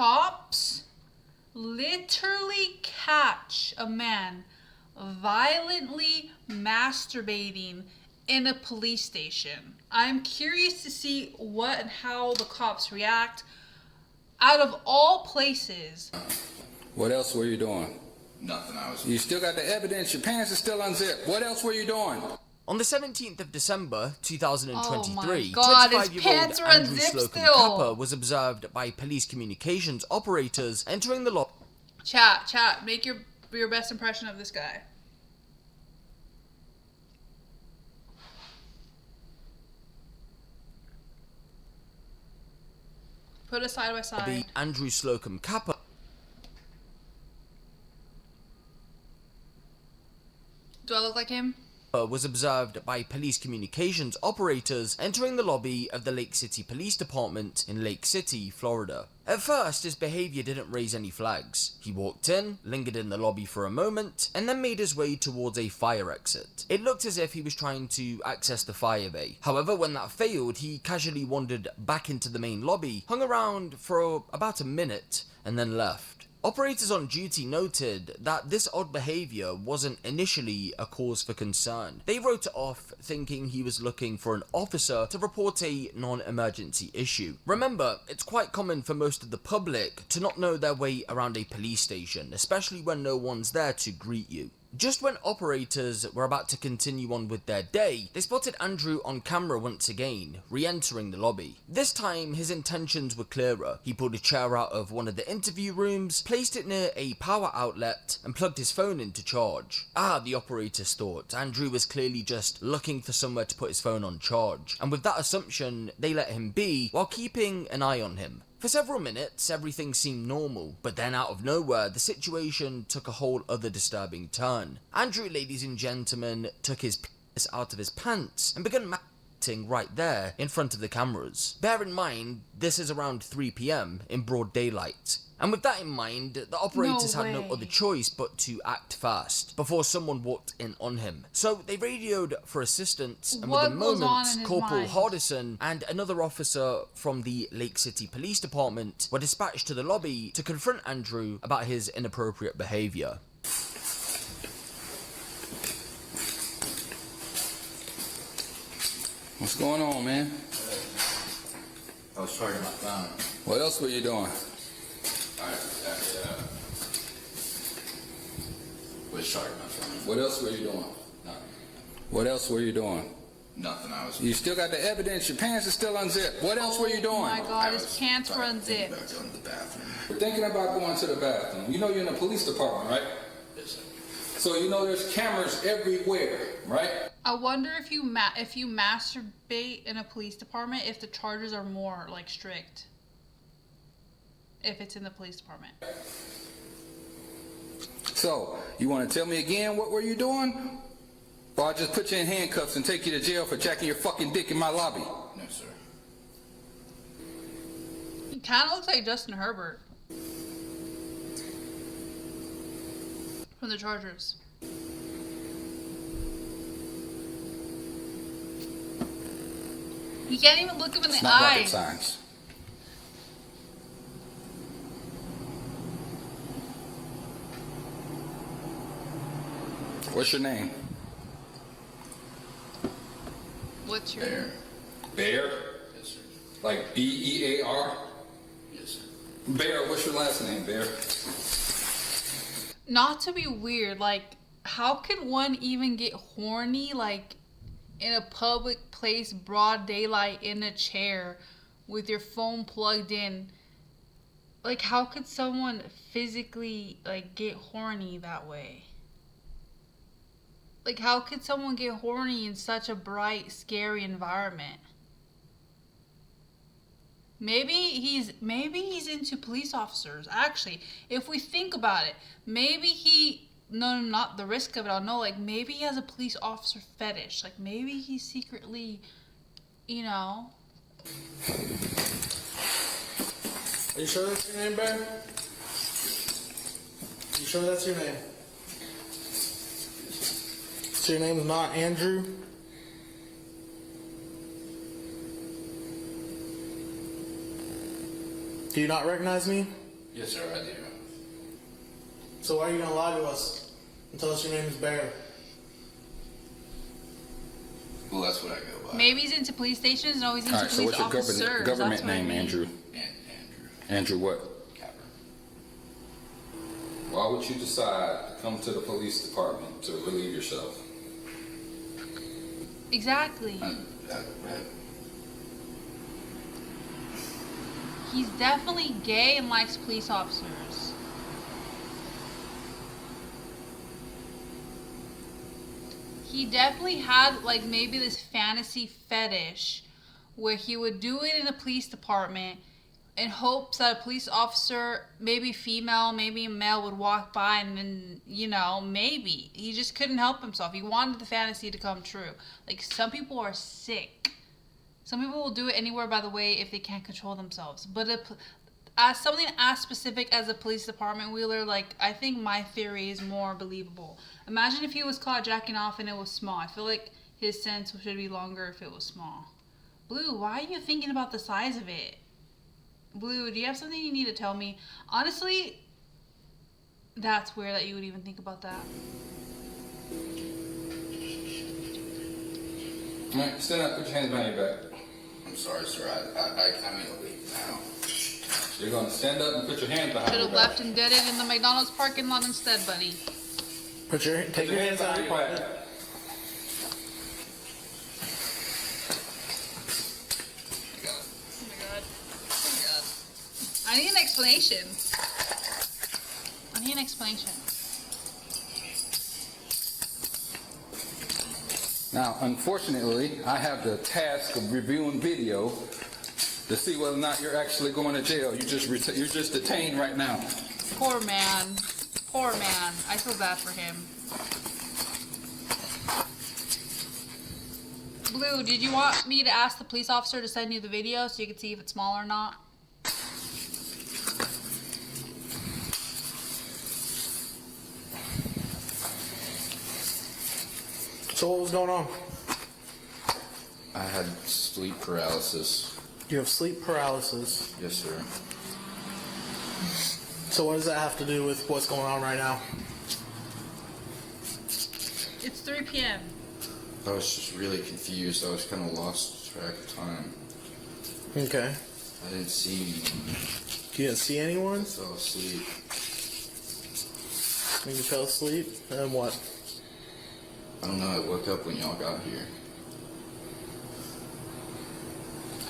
cops literally catch a man violently masturbating in a police station. I'm curious to see what and how the cops react. Out of all places. What else were you doing? Nothing. You still got the evidence. Your pants are still unzipped. What else were you doing? On the 17th of December 2023, oh 25-year-old Andrew Slocum Kappa was observed by police communications operators entering the lobby. Chat, make your best impression of this guy. Put us side by side. Andrew Slocum Kappa Do I look like him? Was observed by police communications operators entering the lobby of the Lake City Police Department in Lake City, Florida. At first, his behavior didn't raise any flags. He walked in, lingered in the lobby for a moment, and then made his way towards a fire exit. It looked as if he was trying to access the fire bay. However, when that failed, he casually wandered back into the main lobby, hung around for about a minute, and then left. Operators on duty noted that this odd behaviour wasn't initially a cause for concern. They wrote it off, thinking he was looking for an officer to report a non-emergency issue. Remember, it's quite common for most of the public to not know their way around a police station, especially when no one's there to greet you. Just when operators were about to continue on with their day, they spotted Andrew on camera once again, re-entering the lobby. This time, his intentions were clearer. He pulled a chair out of one of the interview rooms, placed it near a power outlet, and plugged his phone in to charge. The operators thought. Andrew was clearly just looking for somewhere to put his phone on charge. And with that assumption, they let him be, while keeping an eye on him. For several minutes, everything seemed normal, but then out of nowhere, the situation took a whole other disturbing turn. Andrew, ladies and gentlemen, took his penis out of his pants and began acting right there in front of the cameras. Bear in mind, this is around 3 PM in broad daylight. And with that in mind, the operators had no other choice but to act fast, before someone walked in on him. So they radioed for assistance, and within moments, Corporal Hardison and another officer from the Lake City Police Department were dispatched to the lobby to confront Andrew about his inappropriate behaviour. What's going on, man? I was charging my phone. What else were you doing? Was charging my phone. What else were you doing? Nothing. What else were you doing? Nothing. You still got the evidence. Your pants are still unzipped. What else were you doing? Oh my God, his pants were unzipped. About going to the bathroom. We're thinking about going to the bathroom. You know you're in the police department, right? Yes, sir. So you know there's cameras everywhere, right? I wonder if you masturbate in a police department, if the charges are more like strict. If it's in the police department. So, you want to tell me again what were you doing? Or I'll just put you in handcuffs and take you to jail for jacking your fucking dick in my lobby? No, sir. He kind of looks like Justin Herbert. From the Chargers. You can't even look him in the Not rocket eyes. science. What's your name? What's your Bear. Bear? Yes, sir. Like B-E-A-R? Yes, sir. Bear, what's your last name, Bear? Not to be weird, like, how could one even get horny, like, in a public place, broad daylight, in a chair, with your phone plugged in? Like, how could someone physically, like, get horny that way? Like, how could someone get horny in such a bright, scary environment? Maybe he's into police officers. Actually, if we think about it, maybe not the risk of it all. No, like, maybe he has a police officer fetish. Like, maybe he's secretly, you know. Are you sure that's your name, Bear? You sure that's your name? So your name's not Andrew? Do you not recognize me? Yes, sir, I do. So why are you gonna lie to us and tell us your name is Bear? Well, that's what I go by. Maybe he's into police stations. No, he's into All right, so police what's your officers. government That's what I name, mean. Andrew? Andrew Andrew what? Capper. Why would you decide to come to the police department to relieve yourself? Exactly. I- He's definitely gay and likes police officers. He definitely had like maybe this fantasy fetish where he would do it in a police department in hopes that a police officer, maybe female, maybe male, would walk by and then, you know, maybe. He just couldn't help himself. He wanted the fantasy to come true. Like, some people are sick. Some people will do it anywhere, by the way, if they can't control themselves. But as something as specific as a police department wheeler, like, I think my theory is more believable. Imagine if he was caught jacking off and it was small. I feel like his sense should be longer if it was small. Blue, why are you thinking about the size of it? Blue, do you have something you need to tell me? Honestly, that's weird that you would even think about that. All right, stand up, put your hands behind your back. I'm sorry, sir. I'm gonna leave now. You're gonna stand up and put your hands behind Should your have back. left and did it in the McDonald's parking lot instead, buddy. Take your hands out of your pocket. Oh my god. Oh my god. I need an explanation. I need an explanation. Now, unfortunately, I have the task of reviewing video to see whether or not you're actually going to jail. You're just detained right now. Poor man. Poor man. I feel bad for him. Blue, did you want me to ask the police officer to send you the video so you could see if it's small or not? So what was going on? I had sleep paralysis. You have sleep paralysis. Yes, sir. So what does that have to do with what's going on right now? It's 3 p.m. I was just really confused. I was kind of lost track of time. Okay. I didn't see anyone. You didn't see anyone? I fell asleep. When you fell asleep? And what? I don't know. I woke up when y'all got here.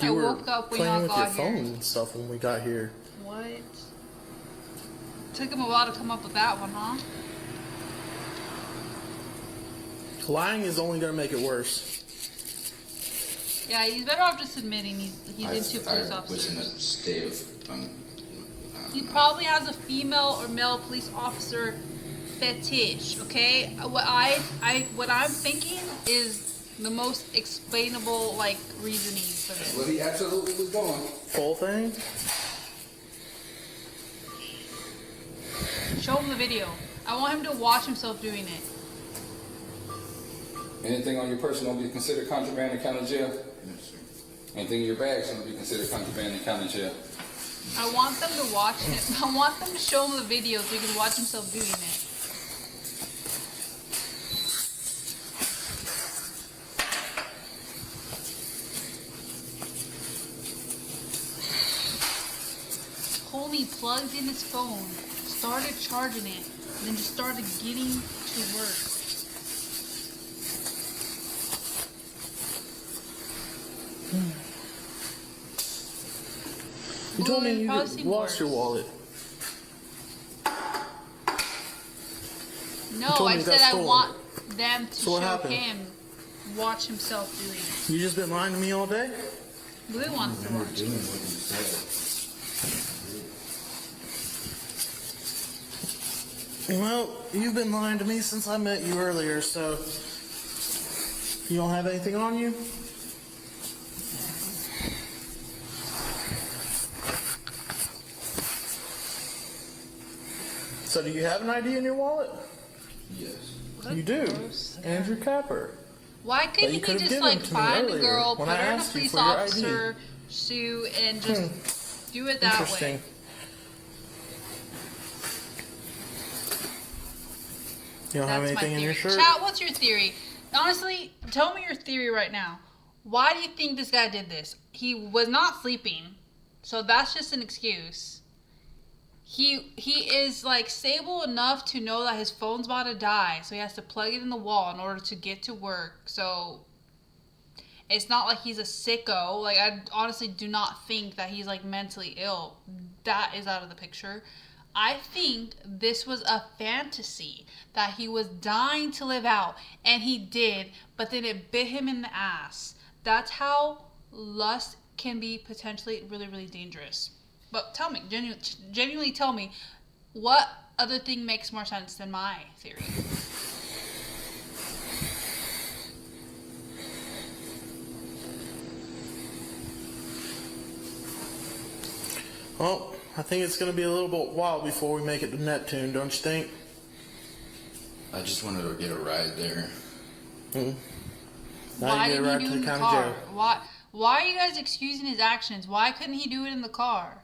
I You were woke up when playing y'all with your got phone here. and stuff when we got here. What? Took him a while to come up with that one, huh? Lying is only going to make it worse. Yeah, he's better off just admitting he's into police I was in a officers. state of. He probably has a female or male police officer fetish. Okay, what I'm thinking is the most explainable like reasoning for this. Well, he absolutely was going. Full thing? Show him the video. I want him to watch himself doing it. Anything on your person will be considered contraband and county jail. Yes, sir. Anything in your bag is going to be considered contraband and county jail. I want them to watch it. I want them to show him the video so he can watch himself doing it. Homie plugged in his phone, started charging it, and then just started getting to work. You told me Well, you probably seen lost your worse. wallet. No, told me I it got said I stolen. want them to So what show happened? him watch himself doing it. You just been lying to me all day? Blue wants to watch it. Doing what you said. Well, you've been lying to me since I met you earlier, so you don't have anything on you? So do you have an ID in your wallet? Yes. You do. Gross. Andrew Capper. Why couldn't you he could've just given like to me find a earlier girl, when put I her in a asked you police for your officer suit, and just do it that way? Interesting. You don't have That's my anything in your theory. shirt? Chat, what's your theory? Honestly, tell me your theory right now. Why do you think this guy did this? He was not sleeping, so that's just an excuse. He is like stable enough to know that his phone's about to die, so he has to plug it in the wall in order to get to work. So it's not like he's a sicko. Like, I honestly do not think that he's like mentally ill. That is out of the picture. I think this was a fantasy that he was dying to live out, and he did, but then it bit him in the ass. That's how lust can be potentially really, really dangerous. But tell me, genuinely tell me, what other thing makes more sense than my theory? Well, I think it's going to be a little bit while before we make it to Neptune, don't you think? I just wanted to get a ride there. Now Why you get didn't right he to do it the in the county car? jail. Why are you guys excusing his actions? Why couldn't he do it in the car?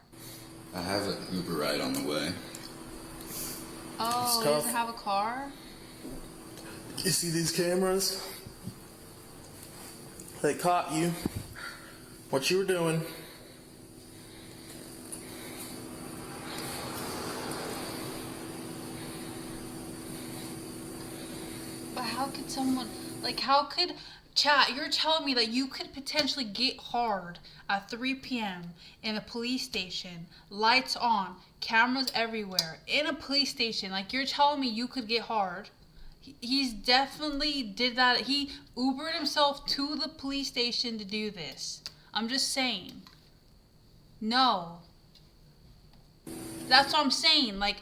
I have an Uber ride on the way. Oh, It's he tough. doesn't have a car? You see these cameras? They caught you. What you were doing. But how could someone, like, how could, chat, you're telling me that you could potentially get hard at 3 p.m. in a police station, lights on, cameras everywhere, in a police station, like, you're telling me you could get hard? He's definitely did that. He Ubered himself to the police station to do this. I'm just saying. No. That's what I'm saying. Like,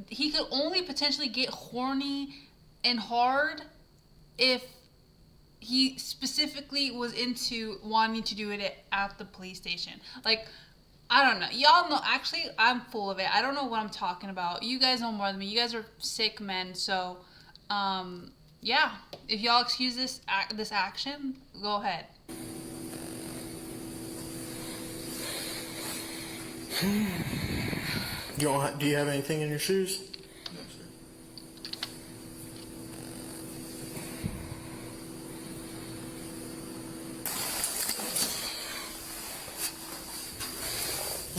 he could only potentially get horny and hard if he specifically was into wanting to do it at the police station. Like, I don't know. Y'all know. Actually, I'm full of it. I don't know what I'm talking about. You guys know more than me. You guys are sick men. So, yeah. If y'all excuse this action, go ahead. Do you have anything in your shoes? No, sir.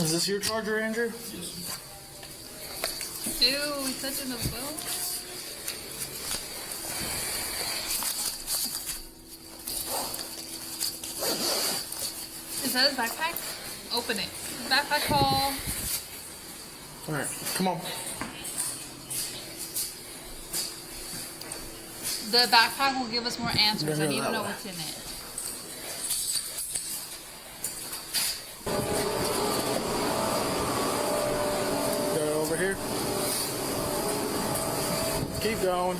Is this your charger, Andrew? Yes, sir. Ew, he's touching the phone. Is that his backpack? Open it. Backpack haul. Alright, come on. The backpack will give us more answers. No, I need to that know way. what's in it. Go over here. Keep going.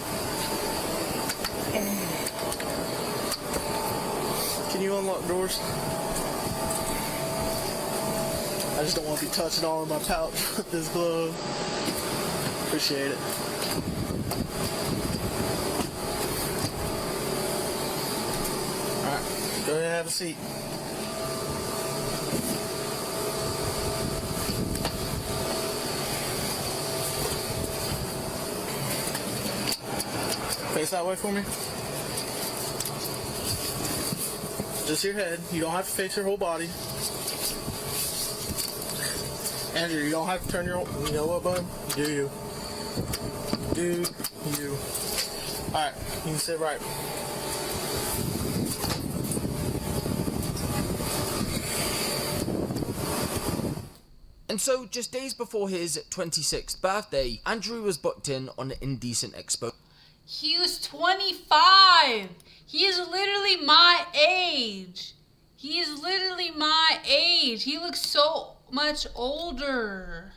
Can you unlock doors? I just don't want to be touching all in my pouch with this glove. Appreciate it. Alright, go ahead and have a seat. Face that way for me. Just your head. You don't have to face your whole body. Andrew, you don't have to turn your... You know what, bud? Do you. Do you. Alright, you can sit right. And so, just days before his 26th birthday, Andrew was booked in on an indecent exposure. He was 25. He is literally my age. He is literally my age. He looks so much older.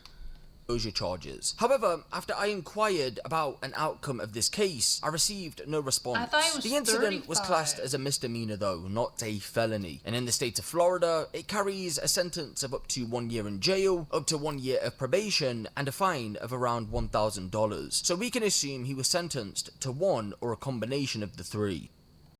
Charges. However, after I inquired about an outcome of this case, I received no response. I thought he was The incident was 35. classed as a misdemeanor though, not a felony. And in the state of Florida, it carries a sentence of up to 1 year in jail, up to 1 year of probation, and a fine of around $1,000. So we can assume he was sentenced to one or a combination of the three.